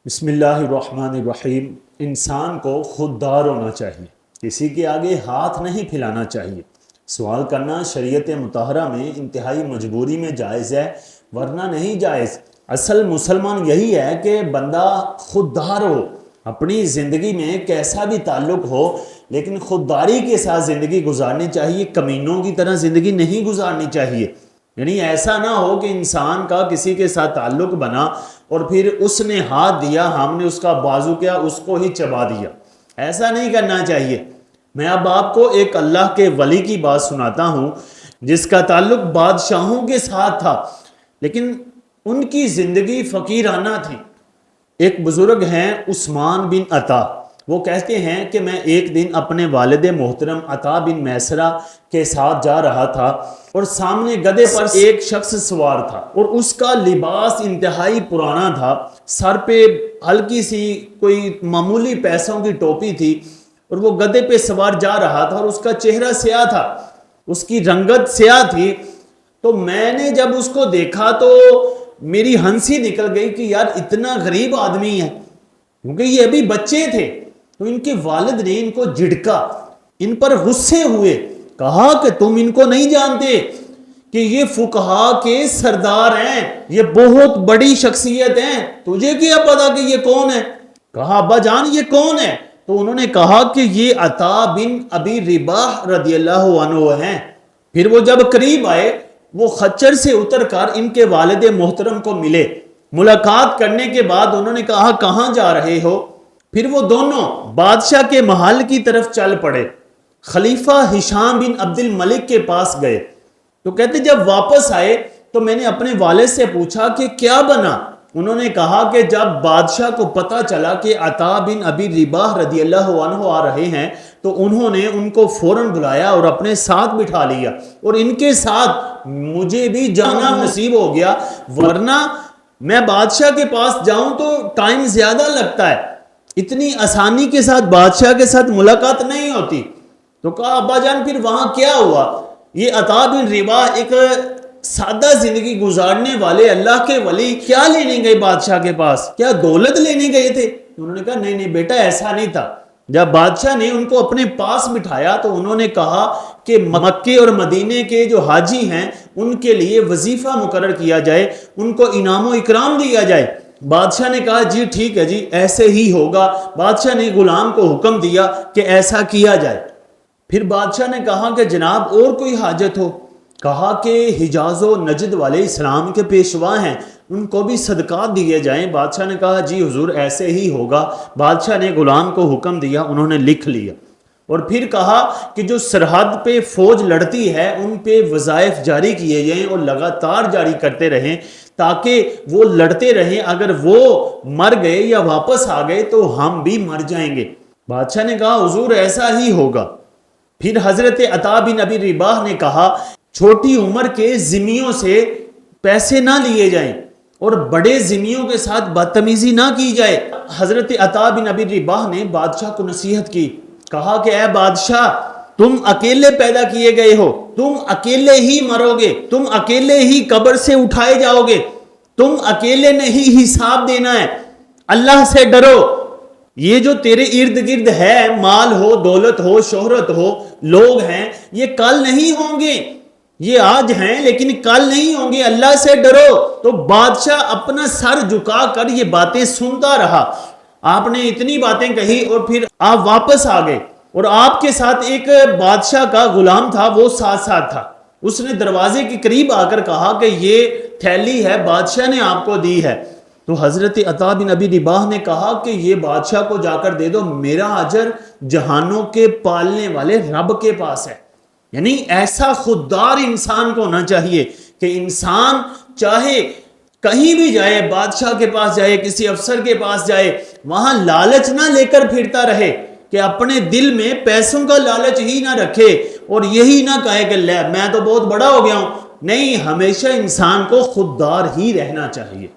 بسم اللہ الرحمن الرحیم۔ انسان کو خوددار ہونا چاہیے، کسی کے آگے ہاتھ نہیں پھیلانا چاہیے۔ سوال کرنا شریعت مطہرہ میں انتہائی مجبوری میں جائز ہے، ورنہ نہیں جائز۔ اصل مسلمان یہی ہے کہ بندہ خوددار ہو، اپنی زندگی میں کیسا بھی تعلق ہو لیکن خودداری کے ساتھ زندگی گزارنی چاہیے، کمینوں کی طرح زندگی نہیں گزارنی چاہیے۔ یعنی ایسا نہ ہو کہ انسان کا کسی کے ساتھ تعلق بنا اور پھر اس نے ہاتھ دیا، ہم نے اس کا بازو کیا، اس کو ہی چبا دیا۔ ایسا نہیں کرنا چاہیے۔ میں اب آپ کو ایک اللہ کے ولی کی بات سناتا ہوں جس کا تعلق بادشاہوں کے ساتھ تھا لیکن ان کی زندگی فقیرانہ تھی۔ ایک بزرگ ہیں عثمان بن عطا، وہ کہتے ہیں کہ میں ایک دن اپنے والد محترم عطا بن میسرہ کے ساتھ جا رہا تھا اور سامنے گدھے پر ایک شخص سوار تھا اور اس کا لباس انتہائی پرانا تھا، سر پہ ہلکی سی کوئی معمولی پیسوں کی ٹوپی تھی اور وہ گدھے پہ سوار جا رہا تھا اور اس کا چہرہ سیاہ تھا، اس کی رنگت سیاہ تھی۔ تو میں نے جب اس کو دیکھا تو میری ہنسی نکل گئی کہ یار اتنا غریب آدمی ہے، کیونکہ یہ ابھی بچے تھے۔ تو ان کے والد نے ان کو جھڑکا، ان پر غصے ہوئے، کہا کہ تم ان کو نہیں جانتے کہ یہ فقہا کے سردار ہیں، یہ بہت بڑی شخصیت ہیں، تجھے کیا پتا کہ یہ کون ہے؟ کہا ابا جان یہ کون ہے؟ تو انہوں نے کہا کہ یہ عطا بن ابی رباح رضی اللہ عنہ ہیں۔ پھر وہ جب قریب آئے، وہ خچر سے اتر کر ان کے والد محترم کو ملے۔ ملاقات کرنے کے بعد انہوں نے کہا کہاں جا رہے ہو؟ پھر وہ دونوں بادشاہ کے محل کی طرف چل پڑے، خلیفہ ہشام بن عبد الملک کے پاس گئے۔ تو کہتے جب واپس آئے تو میں نے اپنے والد سے پوچھا کہ کیا بنا؟ انہوں نے کہا کہ جب بادشاہ کو پتا چلا کہ عطا بن ابی رباح رضی اللہ عنہ آ رہے ہیں تو انہوں نے ان کو فوراً بلایا اور اپنے ساتھ بٹھا لیا، اور ان کے ساتھ مجھے بھی جانا نصیب ہو گیا، ورنہ میں بادشاہ کے پاس جاؤں تو ٹائم زیادہ لگتا ہے، اتنی آسانی کے ساتھ بادشاہ کے ساتھ ملاقات نہیں ہوتی۔ تو کہا ابا جان پھر وہاں کیا ہوا؟ یہ عطا بن رباح ایک سادہ زندگی گزارنے والے اللہ کے ولی کیا لینے گئے بادشاہ کے پاس؟ کیا دولت لینے گئے تھے؟ انہوں نے کہا نہیں بیٹا ایسا نہیں تھا۔ جب بادشاہ نے ان کو اپنے پاس بٹھایا تو انہوں نے کہا کہ مکے اور مدینے کے جو حاجی ہیں ان کے لیے وظیفہ مقرر کیا جائے، ان کو انعام و اکرام دیا جائے۔ بادشاہ نے کہا جی ٹھیک ہے جی ایسے ہی ہوگا۔ بادشاہ نے غلام کو حکم دیا کہ ایسا کیا جائے۔ پھر بادشاہ نے کہا کہ جناب اور کوئی حاجت ہو؟ کہا کہ حجاز و نجد والے اسلام کے پیشوا ہیں، ان کو بھی صدقات دیے جائیں۔ بادشاہ نے کہا جی حضور ایسے ہی ہوگا۔ بادشاہ نے غلام کو حکم دیا، انہوں نے لکھ لیا، اور پھر کہا کہ جو سرحد پہ فوج لڑتی ہے ان پہ وظائف جاری کیے جائیں اور لگاتار جاری کرتے رہیں تاکہ وہ لڑتے رہیں، اگر وہ مر گئے یا واپس آ گئے تو ہم بھی مر جائیں گے۔ بادشاہ نے کہا حضور ایسا ہی ہوگا۔ پھر حضرت عطا بن ابی رباح نے کہا چھوٹی عمر کے ذمیوں سے پیسے نہ لیے جائیں اور بڑے ذمیوں کے ساتھ بدتمیزی نہ کی جائے۔ حضرت عطا بن ابی رباح نے بادشاہ کو نصیحت کی، کہا کہ اے بادشاہ تم اکیلے پیدا کیے گئے ہو، تم اکیلے ہی مرو گے، تم اکیلے ہی قبر سے اٹھائے جاؤ گے، تم اکیلے نے ہی حساب دینا ہے، اللہ سے ڈرو۔ یہ جو تیرے ارد گرد ہے، مال ہو، دولت ہو، شہرت ہو، لوگ ہیں، یہ کل نہیں ہوں گے، یہ آج ہیں لیکن کل نہیں ہوں گے، اللہ سے ڈرو۔ تو بادشاہ اپنا سر جھکا کر یہ باتیں سنتا رہا۔ آپ نے اتنی باتیں کہی اور پھر آپ واپس آ گئے، اور آپ کے ساتھ ایک بادشاہ کا غلام تھا، وہ ساتھ ساتھ تھا۔ اس نے دروازے کے قریب آ کر کہا کہ یہ تھیلی ہے بادشاہ نے آپ کو دی ہے۔ تو حضرت عطا بن ابی رباح نے کہا کہ یہ بادشاہ کو جا کر دے دو، میرا اجر جہانوں کے پالنے والے رب کے پاس ہے۔ یعنی ایسا خوددار انسان کو ہونا چاہیے کہ انسان چاہے کہیں بھی جائے، بادشاہ کے پاس جائے، کسی افسر کے پاس جائے، وہاں لالچ نہ لے کر پھرتا رہے، کہ اپنے دل میں پیسوں کا لالچ ہی نہ رکھے اور یہی نہ کہے کہ لے میں تو بہت بڑا ہو گیا ہوں۔ نہیں، ہمیشہ انسان کو خوددار ہی رہنا چاہیے۔